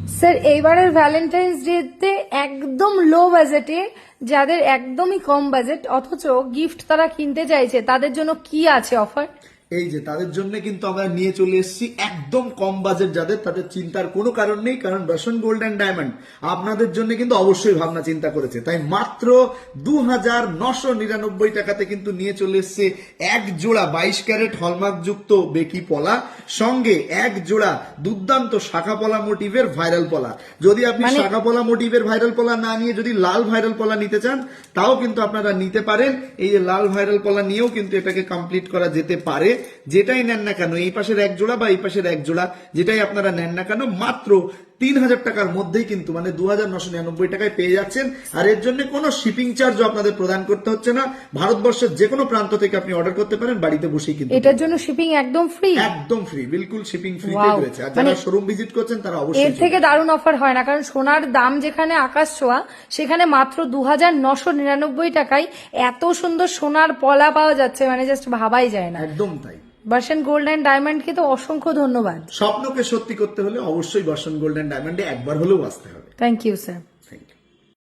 Sir এইবারের Valentine's ডেতে একদম লো বাজেটে, যাদের একদমই কম বাজেট অথচ গিফট তারা কিনতে চাইছে, তাদের জন্য কি আছে অফার? এই যে তাদের জন্য কিন্তু আমরা নিয়ে চলে এসেছি একদম কম বাজেট, যাদের তাদের চিন্তার কোনো কারণ নেই, কারণ রোশন গোল্ড অ্যান্ড ডায়মন্ড আপনাদের জন্য কিন্তু অবশ্যই ভাবনা চিন্তা করেছে। তাই মাত্র 2,999 টাকাতে কিন্তু নিয়ে চলে এসছে এক জোড়া 22 ক্যারেট হলমার্ক যুক্ত বেকি পলা, সঙ্গে এক জোড়া দুর্দান্ত শাখা পলা মোটিভের ভাইরাল পলা। যদি আপনি শাখা পলা মোটিভের ভাইরাল পলা না নিয়ে যদি লাল ভাইরাল পলা নিতে চান, তাও কিন্তু আপনারা নিতে পারেন। এই যে লাল ভাইরাল পলা নিয়েও কিন্তু এটাকে কমপ্লিট করা যেতে পারে। যেটাই নেন না কেন, এই পাশের এক জোড়া বা এই পাশের এক জোড়া, যেটাই আপনারা নেন না কেন, মাত্র 3,000 টাকার মধ্যেই কিন্তু মানে 2,999 টাকায় পেয়ে যাচ্ছেন। আর এর জন্য কোনো শিপিং চার্জও আপনাদের প্রদান করতে হচ্ছে না। ভারতবর্ষের যে কোনো প্রান্ত থেকে আপনি অর্ডার করতে পারেন, বাড়িতে বসেই কিন্তু এটার জন্য শিপিং একদম ফ্রি? একদম ফ্রি, বিলকুল শিপিং ফ্রি Wow! রয়েছে। আর যারা শোরুম ভিজিট করছেন তারা অবশ্যই এর থেকে দারুণ অফার হয় না, কারণ সোনার দাম যেখানে আকাশ ছোঁয়া, সেখানে মাত্র 2,999 টাকায় এত সুন্দর সোনার পলা পাওয়া যাচ্ছে, মানে জাস্ট ভাবাই যায় না। একদম তাই। বর্ষণ গোল্ড অ্যান্ড ডায়মন্ডকে তো অসংখ্য ধন্যবাদ। স্বপ্নকে সত্যি করতে হলে অবশ্যই বর্ষণ গোল্ড অ্যান্ড ডায়মন্ডে একবার হলেও আসতে হবে। Thank you sir.